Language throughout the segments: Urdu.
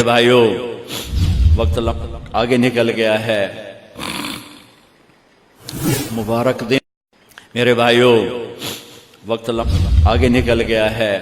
میرے بھائیوں وقت آگے نکل گیا ہے، مبارک دن، میرے بھائیوں وقت آگے نکل گیا ہے،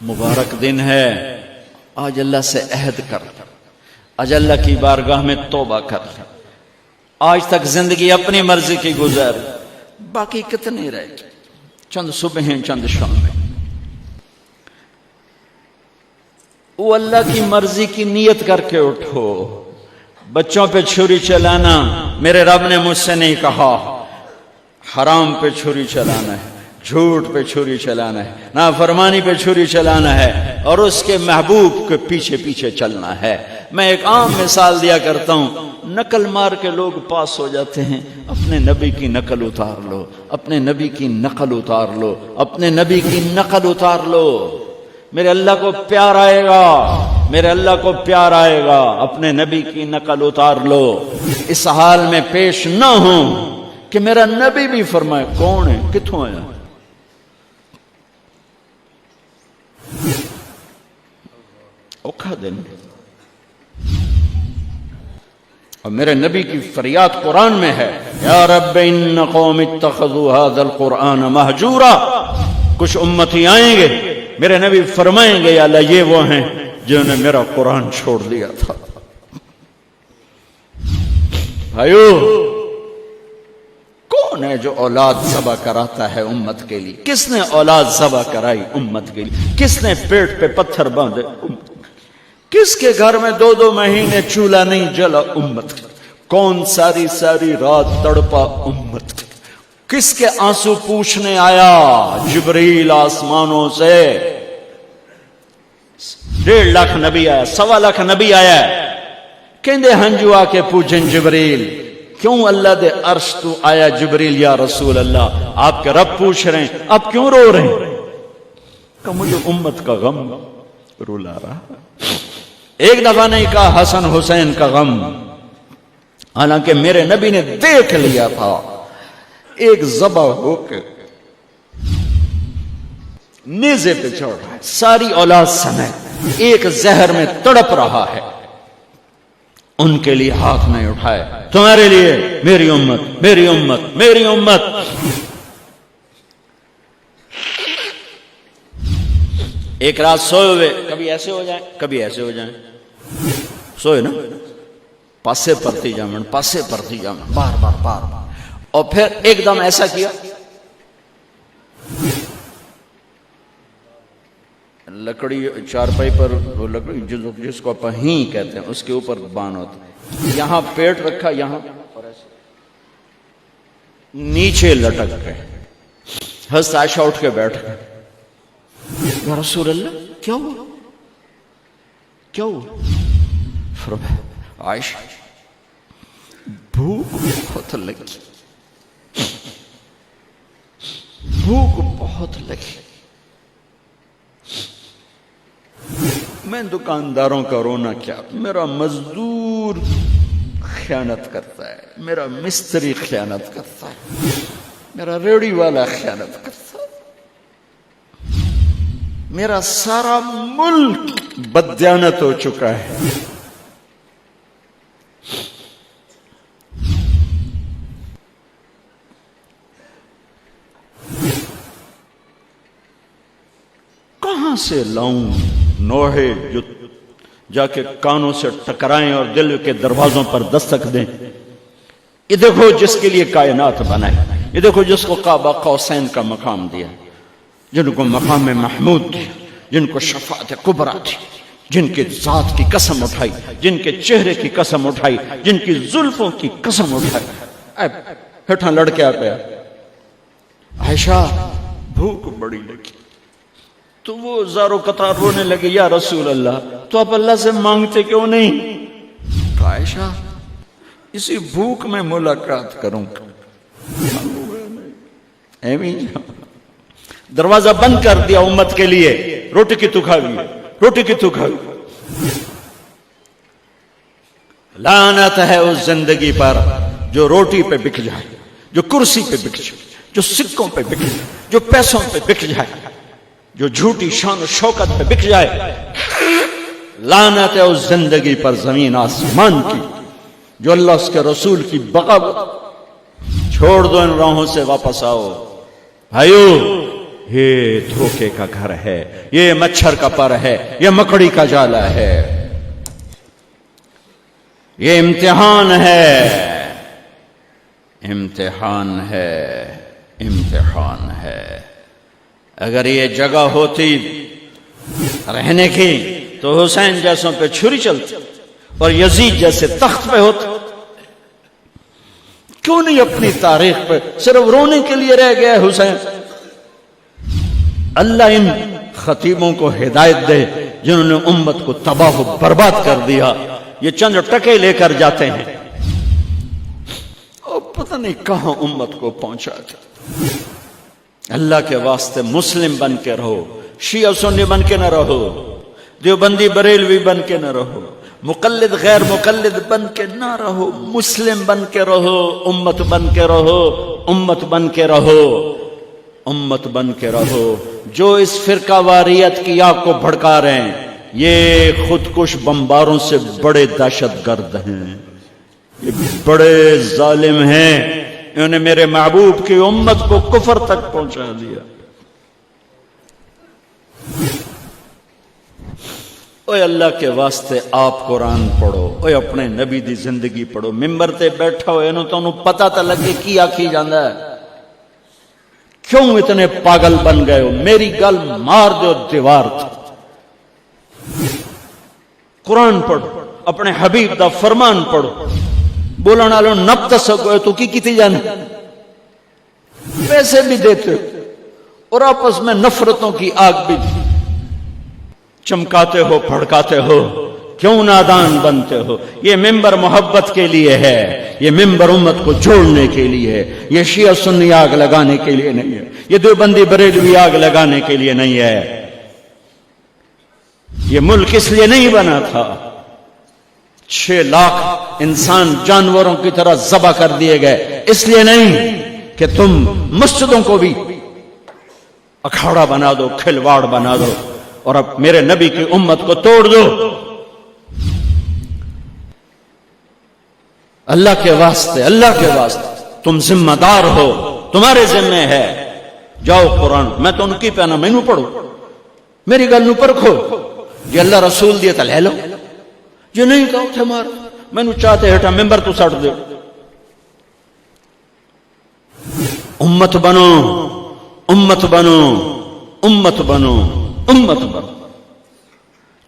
مبارک دن ہے۔ آج اللہ سے عہد کر، آج اللہ کی بارگاہ میں توبہ کر۔ آج تک زندگی اپنی مرضی کی گزر، باقی کتنی رہ گئی، چند صبح چند شامیں۔ وہ اللہ کی مرضی کی نیت کر کے اٹھو۔ بچوں پہ چھری چلانا میرے رب نے مجھ سے نہیں کہا، حرام پہ چھری چلانا ہے، جھوٹ پہ چھری چلانا ہے، نافرمانی پہ چھری چلانا ہے، اور اس کے محبوب کے پیچھے پیچھے چلنا ہے۔ میں ایک عام مثال دیا کرتا ہوں، نقل مار کے لوگ پاس ہو جاتے ہیں، اپنے نبی کی نقل اتار لو، اپنے نبی کی نقل اتار لو، اپنے نبی کی نقل اتار لو، میرے اللہ کو پیار آئے گا، میرے اللہ کو پیار آئے گا۔ اپنے نبی کی نقل اتار لو، اس حال میں پیش نہ ہو کہ میرا نبی بھی فرمائے کون ہے، کتھوں آیا، اوکھا دن۔ اور میرے نبی کی فریاد قرآن میں ہے، یا رب ان قوم اتخذوا هذا القرآن مہجورا۔ کچھ امتی آئیں گے، میرے نبی فرمائیں گے یا اللہ یہ وہ ہیں جنہوں نے میرا قرآن چھوڑ دیا تھا۔ بھائیو، کون ہے جو اولاد ذبح کراتا ہے امت کے لیے؟ کس نے اولاد ذبح کرائی امت کے لیے؟ کس نے پیٹ پہ پتھر باندھے؟ کس کے گھر میں 2 مہینے چولہا نہیں جلا امت؟ کون ساری ساری رات تڑپا امت؟ کس کے آنسو پوچھنے آیا؟ جبریل آسمانوں سے 1.5 لاکھ نبی آیا، 1.25 لاکھ نبی آیا، کہندے ہنجو آ کے پوچھیں جبریل کیوں اللہ دے عرش تو آیا جبریل یا رسول اللہ، آپ کے رب پوچھ رہے ہیں، آپ کیوں رو رہے ہیں؟ کہ مجھے امت کا غم رولا رہا۔ ایک دفعہ نہیں کہا حسن حسین کا غم، حالانکہ میرے نبی نے دیکھ لیا تھا ایک ذبح ہو کے نیزے پہ چڑھ رہا ہے، ساری اولاد سمیت ایک زہر میں تڑپ رہا ہے، ان کے لیے ہاتھ نہیں اٹھائے، تمہارے لیے میری امت، میری امت، میری امت۔ ایک رات سوئے ہوئے، کبھی ایسے ہو جائیں کبھی ایسے ہو جائیں، سوئے نا، پاسے پرتی جامن، پاسے پرتی جامن، بار بار بار بار، اور پھر ایک دم ایسا کیا، لکڑی چارپائی پر، وہ لکڑی جس کو پہین کہتے ہیں، اس کے اوپر بان ہوتا ہے، یہاں پیٹ رکھا، یہاں اور ایسے نیچے لٹک گئے۔ حضرت عائشہ اٹھ کے بیٹھ گئے، یا رسول اللہ کیا ہوا، کیا ہوا؟ فرمایا عائشہ بھوک بہت لگی، بھوک بہت لگی، میں دکانداروں کا رونا کیا، میرا مزدور خیانت کرتا ہے، میرا مستری خیانت کرتا ہے، میرا ریڑھی والا خیانت کرتا ہے، میرا سارا ملک بددیانت ہو چکا ہے، کہاں سے لاؤں نوحے جو جا کے کانوں سے ٹکرائیں اور دل کے دروازوں پر دستک دیں؟ یہ دیکھو جس کے لیے کائنات بنائے، یہ دیکھو جس کو قاب قوسین کا مقام دیا، جن کو مقام محمود دیا، جن کو شفاعت کبریٰ تھی، جن کے ذات کی قسم اٹھائی، جن کے چہرے کی قسم اٹھائی، جن کی زلفوں کی قسم اٹھائی، ہٹھاں لڑ کے آ گیا، عائشہ بھوک بڑی لگی، تو وہ زارو قطار رونے لگے، یا رسول اللہ تو آپ اللہ سے مانگتے کیوں نہیں؟ تو عائشہ اسی بھوک میں ملاقات کروں گا، دروازہ بند کر دیا امت کے لیے، روٹی کی تو کھاوی، روٹی کی تو کھاوی۔ لعنت ہے اس زندگی پر جو روٹی پہ بک جائے، جو کرسی پہ بک جائے، جو سکوں پہ بک جائے، جو پیسوں پہ بک جائے۔ جو جھوٹی شان و شوکت پہ بک جائے، لعنت ہے اس زندگی پر زمین آسمان کی جو اللہ اس کے رسول کی بغاوت۔ چھوڑ دو ان راہوں سے، واپس آؤ بھائیو۔ یہ دھوکے کا گھر ہے، یہ مچھر کا پر ہے، یہ مکڑی کا جالا ہے، یہ امتحان ہے، امتحان ہے، امتحان ہے۔ اگر یہ جگہ ہوتی رہنے کی تو حسین جیسوں پہ چھری چلتی اور یزید جیسے تخت پہ ہوتے۔ کیوں نہیں اپنی تاریخ پہ صرف رونے کے لیے رہ گیا ہے حسین؟ اللہ ان خطیبوں کو ہدایت دے جنہوں نے امت کو تباہ و برباد کر دیا۔ یہ چند ٹکے لے کر جاتے ہیں اور پتہ نہیں کہاں امت کو پہنچا جاتا۔ اللہ کے واسطے مسلم بن کے رہو، شیعہ سنی بن کے نہ رہو، دیوبندی بریلوی بن کے نہ رہو، مقلد غیر مقلد بن کے نہ رہو، مسلم بن کے رہو، امت بن کے رہو، امت بن کے رہو، امت بن کے رہو۔ جو اس فرقہ واریت کی آگ کو بھڑکا رہے ہیں یہ خودکش بمباروں سے بڑے دہشت گرد ہیں، یہ بڑے ظالم ہیں، انہوں نے میرے محبوب کی امت کو کفر تک پہنچا دیا۔ اوے اللہ کے واسطے آپ قرآن پڑھو، اوے اپنے نبی دی زندگی پڑھو۔ ممبر تے بیٹھا ہوئے انہوں تو انہوں پتہ تا لگے کی آکھی جاندہ ہے، کیوں اتنے پاگل بن گئے ہو؟ میری گل مار دو دیوار تھا۔ قرآن پڑھو، اپنے حبیب دا فرمان پڑھو۔ بولنا لو نبت سکو تو کی کیتی جانے، پیسے بھی دیتے ہو اور آپس میں نفرتوں کی آگ بھی چمکاتے ہو، بھڑکاتے ہو، کیوں نادان بنتے ہو؟ یہ ممبر محبت کے لیے ہے، یہ ممبر امت کو جوڑنے کے لیے ہے، یہ شیعہ سنی آگ لگانے کے لیے نہیں ہے، یہ دیوبندی بریلوی آگ لگانے کے لیے نہیں ہے۔ یہ ملک اس لیے نہیں بنا تھا۔ 6 لاکھ انسان جانوروں کی طرح ذبح کر دیے گئے اس لیے نہیں کہ تم مسجدوں کو بھی اکھاڑا بنا دو، کھلواڑ بنا دو اور اب میرے نبی کی امت کو توڑ دو۔ اللہ کے واسطے، اللہ کے واسطے تم ذمہ دار ہو، تمہارے ذمہ ہے۔ جاؤ قرآن، میں تو ان کی پہنا میں نو پڑھو، میری گل نو پرکھو، یہ اللہ رسول دیتا لے لو، یہ نہیں کہو تھے مار میں نو چاہتے ہٹا ممبر تو سٹ دے۔ امت بنو، امت بنو، امت بنو، امت بنو۔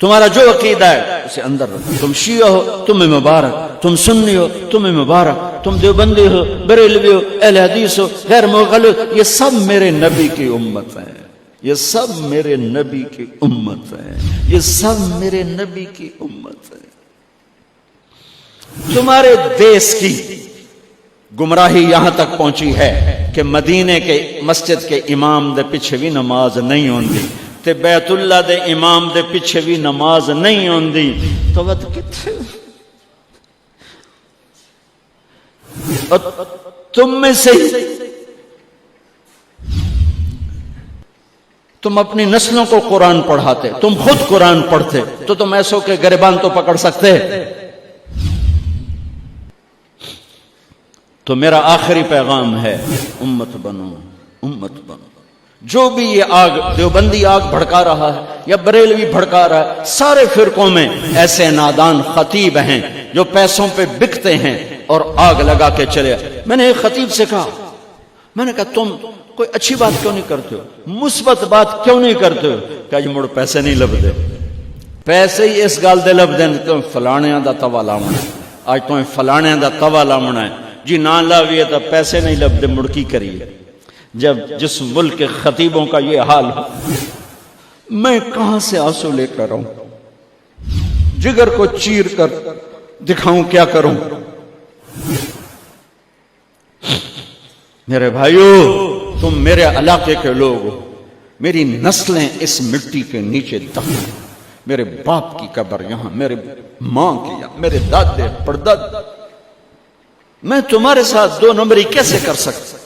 تمہارا جو عقیدہ ہے اسے اندر رکھو۔ تم شیعہ ہو تمہیں مبارک، تم سنی ہو تمہیں مبارک، تم دیوبندی ہو، بریلوی ہو، اہل حدیث ہو، غیر مغلط، یہ سب میرے نبی کی امت ہیں، یہ سب میرے نبی کی امت ہیں، یہ سب میرے نبی کی امت ہے۔ تمہارے دیس کی گمراہی یہاں تک پہنچی ہے کہ مدینے کے مسجد کے امام دے پیچھے بھی نماز نہیں ہوندی تے بیت اللہ دے امام دے پیچھے بھی نماز نہیں ہوندی، تو وقت کتنے تم میں سے تم اپنی نسلوں کو قرآن پڑھاتے، تم خود قرآن پڑھتے تو تم ایسوں کے گریبان تو پکڑ سکتے۔ تو میرا آخری پیغام ہے امت بنو، امت بنو۔ جو بھی یہ آگ دیوبندی آگ بھڑکا رہا ہے یا بریلوی بھڑکا رہا ہے، سارے فرقوں میں ایسے نادان خطیب ہیں جو پیسوں پہ بکتے ہیں اور آگ لگا کے چلے۔ میں نے ایک خطیب سے کہا، میں نے کہا تم کوئی اچھی بات کیوں نہیں کرتے ہو، مثبت بات کیوں نہیں کرتے ہو؟ کہ جی مڑ پیسے نہیں لبدے، پیسے ہی اس گل دے لبدے تو فلانیاں دا توا لاونا ہے، آج تو فلانیاں دا توا لاونا ہے جی، نہ لاویے تو پیسے نہیں لبدے، مڑکی کریے۔ جب جس ملک کے خطیبوں کا یہ حال ہو، میں کہاں سے آنسو لے کر آؤں، جگر کو چیر کر دکھاؤں کیا کروں؟ میرے بھائیو، تم میرے علاقے کے لوگ ہو، میری نسلیں اس مٹی کے نیچے دفن ہیں، میرے باپ کی قبر یہاں، میرے ماں کی یہاں، میرے دادے پرداد، میں تمہارے ساتھ 2 نمبری کیسے کر سکتا؟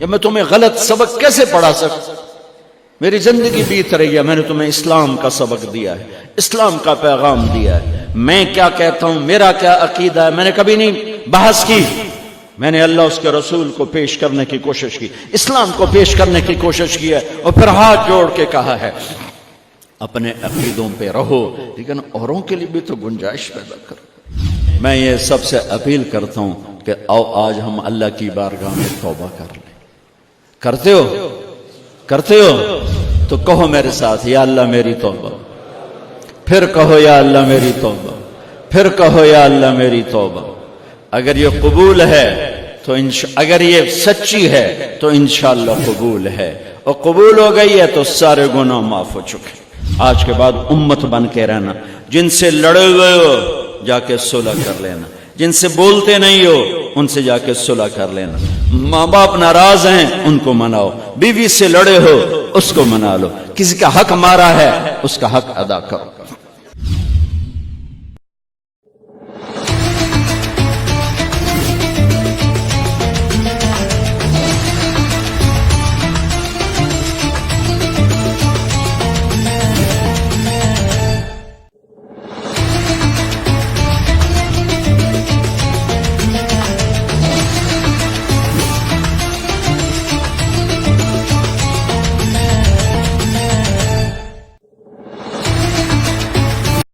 یا میں تمہیں غلط سبق کیسے پڑھا سکتا؟ میری زندگی بیت رہی ہے، میں نے تمہیں اسلام کا سبق دیا ہے، اسلام کا پیغام دیا ہے، میں کیا کہتا ہوں، میرا کیا عقیدہ ہے، میں نے کبھی نہیں بحث کی، میں نے اللہ اس کے رسول کو پیش کرنے کی کوشش کی، اسلام کو پیش کرنے کی کوشش کی ہے، اور پھر ہاتھ جوڑ کے کہا ہے اپنے عقیدوں پہ رہو لیکن اوروں کے لیے بھی تو گنجائش پیدا کرو۔ میں یہ سب سے اپیل کرتا ہوں کہ آؤ آج ہم اللہ کی بارگاہ میں توبہ کر لیں۔ کرتے ہو؟ کرتے ہو تو کہو میرے ساتھ، یا اللہ میری توبہ، پھر کہو یا اللہ میری توبہ، پھر کہو یا اللہ میری توبہ۔ اگر یہ قبول ہے تو اگر یہ سچی ہے تو انشاءاللہ قبول ہے، اور قبول ہو گئی ہے تو سارے گناہ معاف ہو چکے۔ آج کے بعد امت بن کے رہنا، جن سے لڑے ہوئے ہو جا کے صلح کر لینا، جن سے بولتے نہیں ہو ان سے جا کے صلح کر لینا، ماں باپ ناراض ہیں ان کو مناؤ، بیوی سے لڑے ہو اس کو منا لو، کسی کا حق مارا ہے اس کا حق ادا کرو۔